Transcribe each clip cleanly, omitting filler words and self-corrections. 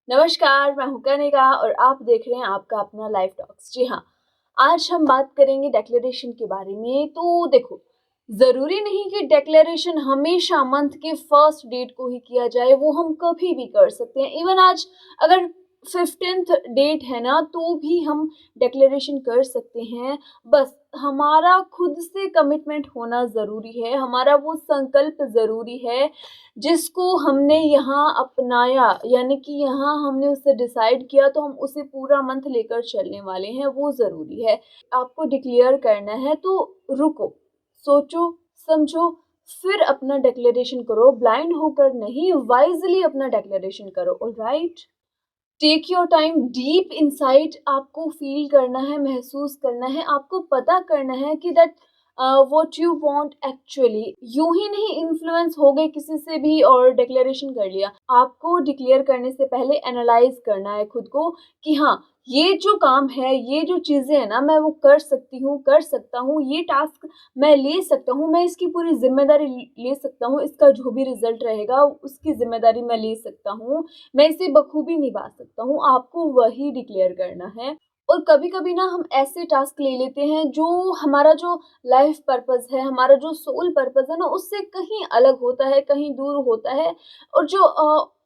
नमस्कार, मैं हूँ कनिका और आप देख रहे हैं आपका अपना लाइफ टॉक्स। जी हाँ, आज हम बात करेंगे डिक्लेरेशन के बारे में। तो देखो, ज़रूरी नहीं कि डिक्लेरेशन हमेशा मंथ के फर्स्ट डेट को ही किया जाए, वो हम कभी भी कर सकते हैं। इवन आज अगर 15th डेट है ना, तो भी हम डिक्लेरेशन कर सकते हैं। बस हमारा खुद से कमिटमेंट होना ज़रूरी है, हमारा वो संकल्प ज़रूरी है जिसको हमने यहाँ अपनाया, यानी कि यहाँ हमने उसे डिसाइड किया तो हम उसे पूरा मंथ लेकर चलने वाले हैं, वो ज़रूरी है। आपको डिक्लेयर करना है तो रुको, सोचो, समझो, फिर अपना डिक्लेरेशन करो। ब्लाइंड होकर नहीं, वाइज़ली अपना डिक्लेरेशन करो। Alright? Take your time, deep insight आपको फ़ील करना है, महसूस करना है, आपको पता करना है कि that what you want actually. यूँ ही नहीं इन्फ्लुएंस हो गए किसी से भी और डिक्लेरेशन कर लिया। आपको डिक्लेयर करने से पहले एनालाइज़ करना है खुद को कि हाँ, ये जो काम है, ये जो चीज़ें हैं ना, मैं वो कर सकती हूँ, कर सकता हूँ, ये टास्क मैं ले सकता हूँ, मैं इसकी पूरी ज़िम्मेदारी ले सकता हूँ, इसका जो भी रिज़ल्ट रहेगा उसकी ज़िम्मेदारी मैं ले सकता हूँ। मैं इसे बखूबी निभा सकता हूँ, आपको वही डिक्लेयर करना है। और कभी-कभी ना हम ऐसे टास्क ले लेते हैं जो हमारा जो लाइफ पर्पस है, हमारा जो सोल पर्पस है ना, उससे कहीं अलग होता है, कहीं दूर होता है। और जो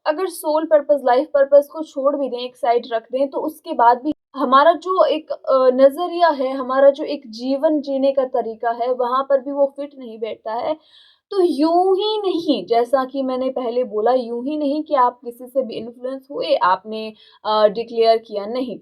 अगर सोल पर्पस, लाइफ पर्पस को छोड़ भी दें, एक साइड रख दें, तो उसके बाद भी हमारा जो एक नज़रिया है, हमारा जो एक जीवन जीने का तरीका है, वहाँ पर भी वो फिट नहीं बैठता है। तो यूँ ही नहीं, जैसा कि मैंने पहले बोला, यूँ ही नहीं कि आप किसी से भी इन्फ्लुएंस हुए, आपने डिक्लेयर किया, नहीं।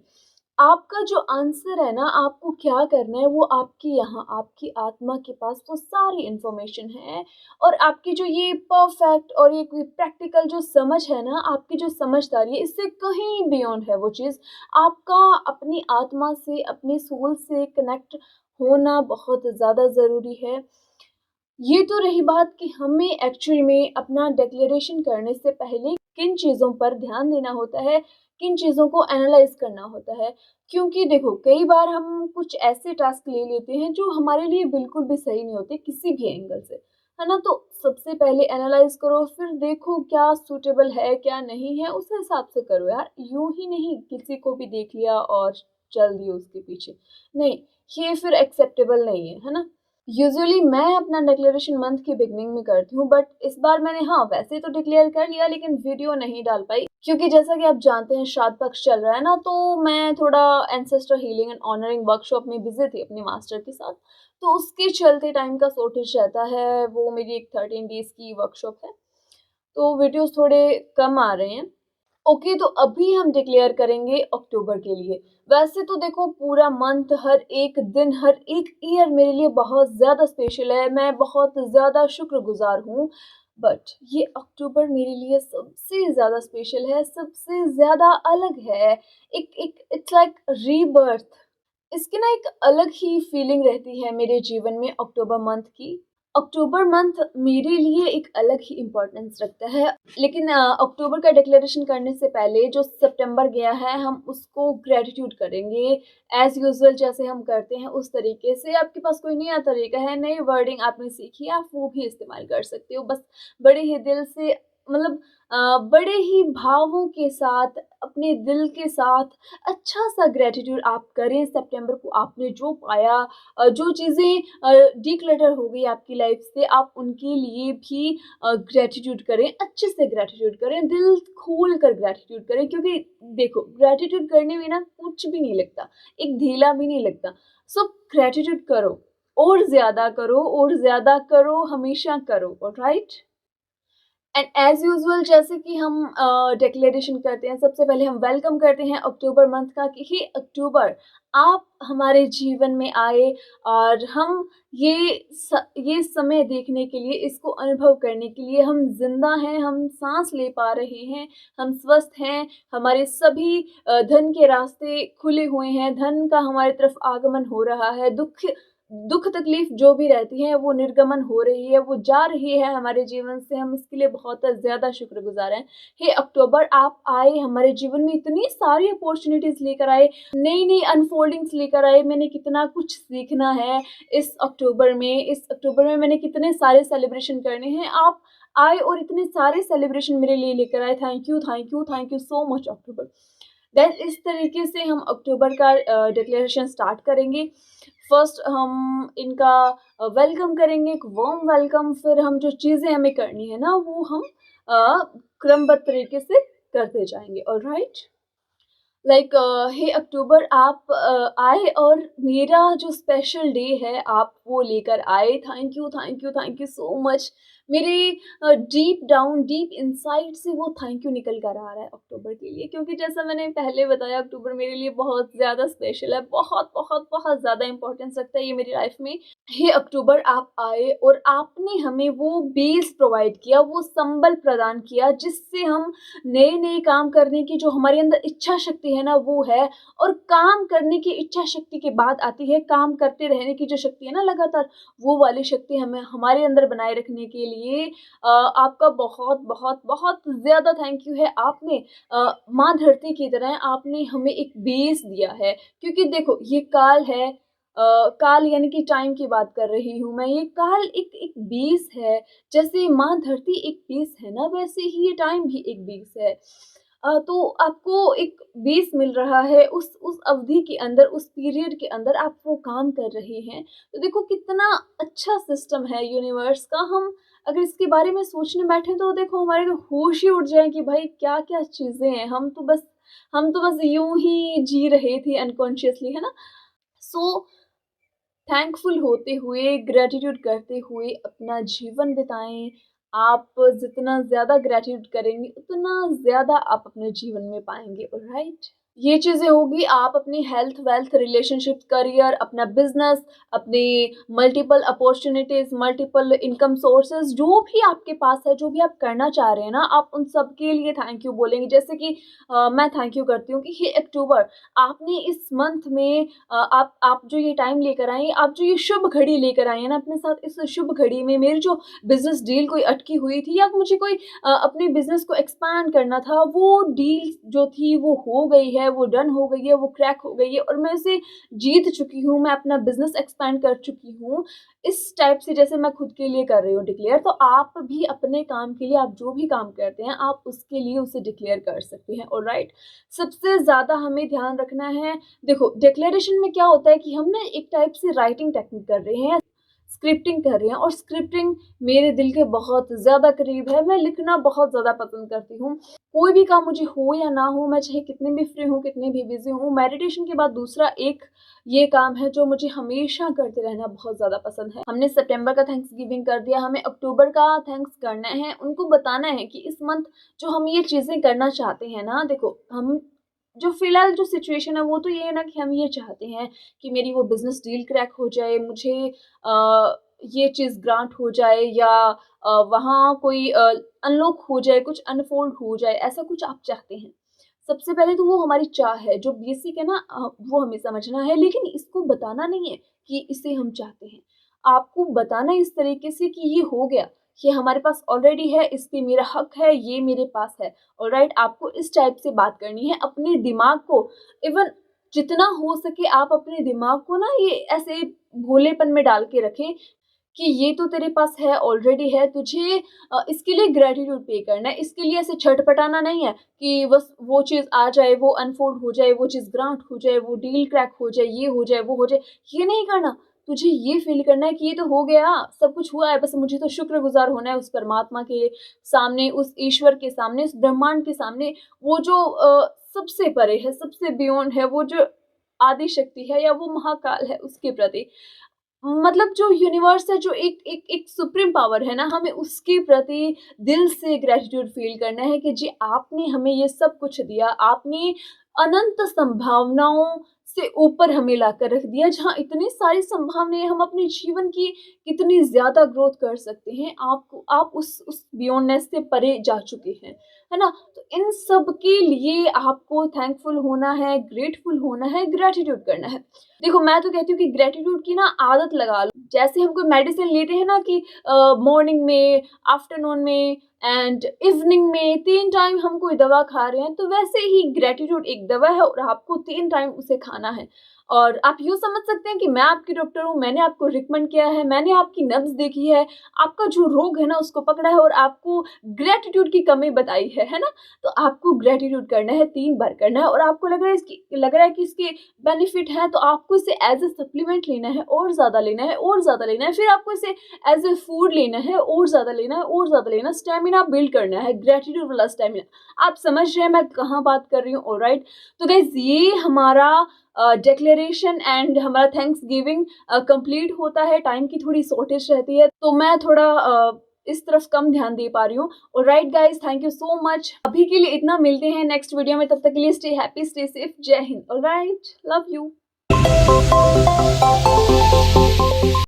आपका जो आंसर है ना, आपको क्या करना है, वो आपकी यहाँ, आपकी आत्मा के पास वो सारी इन्फॉर्मेशन है। और आपकी जो ये परफेक्ट और ये कोई प्रैक्टिकल जो समझ है ना, आपकी जो समझदारी है, इससे कहीं बियॉन्ड है वो चीज़। आपका अपनी आत्मा से, अपने सोल से कनेक्ट होना बहुत ज़्यादा ज़रूरी है। ये तो रही बात कि हमें एक्चुअल में अपना डिक्लेरेशन करने से पहले किन चीज़ों पर ध्यान देना होता है, किन चीज़ों को एनालाइज़ करना होता है। क्योंकि देखो, कई बार हम कुछ ऐसे टास्क ले लेते हैं जो हमारे लिए बिल्कुल भी सही नहीं होते किसी भी एंगल से, है ना? तो सबसे पहले एनालाइज़ करो, फिर देखो क्या सूटेबल है, क्या नहीं है, उस हिसाब से करो यार। यूँ ही नहीं किसी को भी देख लिया और चल दिए उसके पीछे। नहीं, ये फिर एक्सेप्टेबल नहीं है, है ना? यूजुअली मैं अपना डिक्लेरेशन मंथ की बिगिनिंग में करती हूँ, बट इस बार मैंने हाँ, वैसे तो डिक्लेयर कर लिया लेकिन वीडियो नहीं डाल पाई, क्योंकि जैसा कि आप जानते हैं श्राद्ध पक्ष चल रहा है ना, तो मैं थोड़ा ancestor healing and honouring workshop में बिजी थी अपने मास्टर के साथ। तो उसके चलते टाइम का शॉर्टेज रहता है। वो मेरी एक 13 डेज की वर्कशॉप है, तो वीडियोस थोड़े कम आ रहे हैं। ओके, तो अभी हम डिक्लेयर करेंगे अक्टूबर के लिए। वैसे तो देखो, पूरा मंथ, हर एक दिन, हर एक ईयर मेरे लिए बहुत ज़्यादा स्पेशल है, मैं बहुत ज़्यादा शुक्रगुज़ार हूँ। बट ये अक्टूबर मेरे लिए सबसे ज़्यादा स्पेशल है, सबसे ज़्यादा अलग है। एक एक इट्स लाइक रीबर्थ। इसकी ना एक अलग ही फीलिंग रहती है मेरे जीवन में अक्टूबर मंथ की। अक्टूबर मंथ मेरे लिए एक अलग ही इम्पोर्टेंस रखता है। लेकिन अक्टूबर का डिक्लेरेशन करने से पहले जो सितंबर गया है, हम उसको ग्रैटिट्यूड करेंगे एज़ यूजुअल, जैसे हम करते हैं उस तरीके से। आपके पास कोई नया तरीका है, नई वर्डिंग आपने सीखी है, आप वो भी इस्तेमाल कर सकते हो। बस बड़े ही दिल से, मतलब बड़े ही भावों के साथ, अपने दिल के साथ अच्छा-सा ग्रैटिट्यूड आप करें सितंबर को। आपने जो पाया, जो चीज़ें डिक्लटर हो गई आपकी लाइफ से, आप उनके लिए भी ग्रैटिट्यूड करें, अच्छे से ग्रैटिट्यूड करें, दिल खोल कर ग्रैटिट्यूड करें। क्योंकि देखो, ग्रैटिट्यूड करने में ना कुछ भी नहीं लगता, एक ढीला भी नहीं लगता। सो ग्रैटिट्यूड करो, और ज़्यादा करो, और ज़्यादा करो, हमेशा करो, ऑलराइट? एंड एज़ यूजुअल, जैसे कि हम डिक्लेरेशन करते हैं, सबसे पहले हम वेलकम करते हैं अक्टूबर मंथ का कि हे अक्टूबर, आप हमारे जीवन में आए और हम ये समय देखने के लिए, इसको अनुभव करने के लिए हम ज़िंदा हैं, हम साँस ले पा रहे हैं, हम स्वस्थ हैं, हमारे सभी धन के रास्ते खुले हुए हैं, धन का हमारी तरफ आगमन हो रहा है, दुःख दुख तकलीफ जो भी रहती है वो निर्गमन हो रही है, वो जा रही है हमारे जीवन से, हम इसके लिए बहुत ज़्यादा शुक्रगुज़ार हैं। हे अक्टूबर आप आए हमारे जीवन में, इतनी सारी अपॉर्च्युनिटीज़ लेकर आए, नई-नई अनफोल्डिंग्स लेकर आए। मैंने कितना कुछ सीखना है इस अक्टूबर में, मैंने कितने सारे सेलिब्रेशन करने हैं। आप आए और इतने सारे सेलिब्रेशन मेरे लिए लेकर आए। Thank you, thank you, thank you so much October. Then इस तरीके से हम अक्टूबर का डिक्लेरेशन स्टार्ट करेंगे। फर्स्ट हम इनका वेलकम करेंगे, एक वार्म वेलकम, फिर हम जो चीज़ें हमें करनी है ना वो हम क्रमबद्ध तरीके से करते जाएंगे। ऑलराइट, लाइक हे अक्टूबर आप आए और मेरा जो स्पेशल डे है आप वो लेकर आए। Thank you, thank you, thank you so much. मेरे डीप डाउन, डीप इनसाइड से वो थैंक यू निकल कर आ रहा है अक्टूबर के लिए, क्योंकि जैसा मैंने पहले बताया अक्टूबर मेरे लिए बहुत ज़्यादा स्पेशल है, बहुत बहुत बहुत ज़्यादा इंपॉर्टेंस रखता है ये मेरी लाइफ में। हे अक्टूबर आप आए और आपने हमें वो बेस प्रोवाइड किया, वो संबल प्रदान किया जिससे हम नए नए काम करने की जो हमारे अंदर इच्छा शक्ति है ना वो है, और काम करने की इच्छा शक्ति के बाद आती है काम करते रहने की जो शक्ति है ना लगातार, वो वाली शक्ति हमें हमारे अंदर बनाए रखने के लिए आपका बहुत बहुत बहुत ज़्यादा थैंक यू है। आपने माँ धरती की तरह आपने हमें एक बेस दिया है, क्योंकि देखो ये काल है, काल यानी कि टाइम की बात कर रही हूँ मैं, ये काल एक एक बेस है। जैसे माँ धरती एक बेस है ना, वैसे ही ये टाइम भी एक बेस है। तो आपको एक बेस मिल रहा है, उस अवधि के अंदर, उस पीरियड के अंदर आप वो काम कर रहे हैं। तो देखो कितना अच्छा सिस्टम है यूनिवर्स का। हम अगर इसके बारे में सोचने बैठे तो देखो हमारे तो होश ही उड़ जाए कि भाई क्या क्या चीज़ें हैं। हम तो बस यूं ही जी रहे थे अनकॉन्शियसली, है ना। सो थैंकफुल होते हुए, ग्रैटिट्यूड करते हुए अपना जीवन बिताएं। आप जितना ज़्यादा ग्रैटिट्यूड करेंगे उतना ज़्यादा आप अपने जीवन में पाएंगे। ऑलराइट, ये चीज़ें होगी, आप अपनी हेल्थ, वेल्थ, रिलेशनशिप, करियर, अपना बिजनेस, अपने multiple opportunities, multiple income sources जो भी आपके पास है, जो भी आप करना चाह रहे हैं ना, आप उन सब के लिए थैंक यू बोलेंगे। जैसे कि मैं थैंक यू करती हूँ कि हे अक्टूबर आपने इस मंथ में आप जो ये टाइम लेकर आए, आप जो ये शुभ घड़ी लेकर आए हैं ना अपने साथ, इस शुभ घड़ी में मेरी जो बिजनेस डील कोई अटकी हुई थी, या मुझे कोई अपने बिजनेस को एक्सपैंड करना था, वो डील जो थी वो हो गई है, वो डन हो गई है, वो क्रैक हो गई है और मैं उसे जीत चुकी हूँ, मैं अपना बिजनेस एक्सपैंड कर चुकी हूँ। इस टाइप से जैसे मैं खुद के लिए कर रही हूँ डिक्लेयर, तो आप भी अपने काम के लिए, आप जो भी काम करते हैं आप उसके लिए उसे डिक्लेयर कर सकते हैं। ऑलराइट, सबसे ज़्यादा हमें ध्यान रखना है, देखो डिक्लेरेशन में क्या होता है कि हम ना एक टाइप से राइटिंग टेक्निक कर रहे हैं, स्क्रिप्टिंग कर रहे हैं, और स्क्रिप्टिंग मेरे दिल के बहुत ज़्यादा करीब है। मैं लिखना बहुत ज़्यादा पसंद करती हूँ। कोई भी काम मुझे हो या ना हो, मैं चाहे कितनी भी फ्री हूँ, कितनी भी बिजी हूँ, मेडिटेशन के बाद दूसरा एक ये काम है जो मुझे हमेशा करते रहना बहुत ज़्यादा पसंद है। हमने सितंबर का थैंक्स गिविंग कर दिया, हमें अक्टूबर का थैंक्स करना है। उनको बताना है कि इस मंथ जो हम ये चीज़ें करना चाहते हैं ना, देखो हम जो फिलहाल जो सिचुएशन है वो तो ये है ना कि हम ये चाहते हैं कि मेरी वो बिजनेस डील क्रैक हो जाए, मुझे ये चीज़ ग्रांट हो जाए, या वहाँ कोई अनलॉक हो जाए, कुछ अनफोल्ड हो जाए, ऐसा कुछ आप चाहते हैं। सबसे पहले तो वो हमारी चाह है जो बेसिक है ना, वो हमें समझना है, लेकिन इसको बताना नहीं है कि इसे हम चाहते हैं। आपको बताना इस तरीके से कि ये हो गया, ये हमारे पास ऑलरेडी है, इस पे मेरा हक है, ये मेरे पास है। ऑलराइट, आपको इस टाइप से बात करनी है अपने दिमाग को। इवन जितना हो सके आप अपने दिमाग को ना ये ऐसे भोलेपन में डाल के रखें कि ये तो तेरे पास है, ऑलरेडी है, तुझे इसके लिए ग्रैटिट्यूड पे करना है। इसके लिए ऐसे छटपटाना नहीं है कि बस वो चीज़ आ जाए, वो अनफोल्ड हो जाए, वो चीज़ ग्रांट हो जाए, वो डील क्रैक हो जाए, ये हो जाए, वो हो जाए, ये नहीं करना। तुझे ये फ़ील करना है कि ये तो हो गया, सब कुछ हुआ है, बस मुझे तो शुक्रगुज़ार होना है उस परमात्मा के सामने, उस ईश्वर के सामने, उस ब्रह्मांड के सामने, वो जो सबसे परे है, सबसे बियॉन्ड है, वो जो आदि शक्ति है या वो महाकाल है, उसके प्रति। मतलब जो यूनिवर्स है, जो एक एक एक सुप्रीम पावर है ना, हमें उसके प्रति दिल से ग्रैटिट्यूड फील करना है कि जी आपने हमें ये सब कुछ दिया, आपने अनंत संभावनाओं से ऊपर हमें लाकर रख दिया, जहाँ इतनी सारी संभावनाएं, हम अपने जीवन की कितनी ज़्यादा ग्रोथ कर सकते हैं। आप उस बियॉन्डनेस से परे जा चुके हैं, है ना? तो इन सब के लिए आपको थैंकफुल होना है, ग्रेटफुल होना है, ग्रैटिट्यूड करना है। देखो मैं तो कहती हूँ कि ग्रैटिट्यूड की ना आदत लगा लो। जैसे हम कोई मेडिसिन लेते हैं ना कि मॉर्निंग में, आफ्टरनून में एंड इवनिंग में 3 टाइम हम कोई दवा खा रहे हैं, तो वैसे ही ग्रैटिट्यूड एक दवा है और आपको 3 टाइम उसे खाना है। और आप यूँ समझ सकते हैं कि मैं आपकी डॉक्टर हूँ, मैंने आपको रिकमेंड किया है, मैंने आपकी नब्ज़ देखी है, आपका जो रोग है ना उसको पकड़ा है और आपको ग्रैटिट्यूड की कमी बताई है ना? तो आपको ग्रैटिट्यूड करना है, 3 बार करना है और आपको लग रहा है कि इसके बेनिफिट हैं, तो आपको इसे एज़ अ सप्लीमेंट लेना है और ज़्यादा लेना है और ज़्यादा लेना है। फिर आपको इसे एज़ अ फूड लेना है और ज़्यादा लेना है और ज़्यादा लेना है। स्टैमिना बिल्ड करना है, ग्रैटिट्यूड वाला स्टैमिना। आप समझ रहे हैं मैं कहाँ बात कर रही हूँ? ऑलराइट। तो गाइज़ ये हमारा डिक्लेरेशन एंड हमारा थैंक्सगिविंग कंप्लीट होता है। टाइम की थोड़ी शॉर्टेज रहती है, तो मैं थोड़ा इस तरफ कम ध्यान दे पा रही हूँ। Alright guys, thank you so much. अभी के लिए इतना, मिलते हैं नेक्स्ट वीडियो में, तब तक के लिए स्टे हैप्पी, स्टे सेफ, जय हिंद। Alright, love you.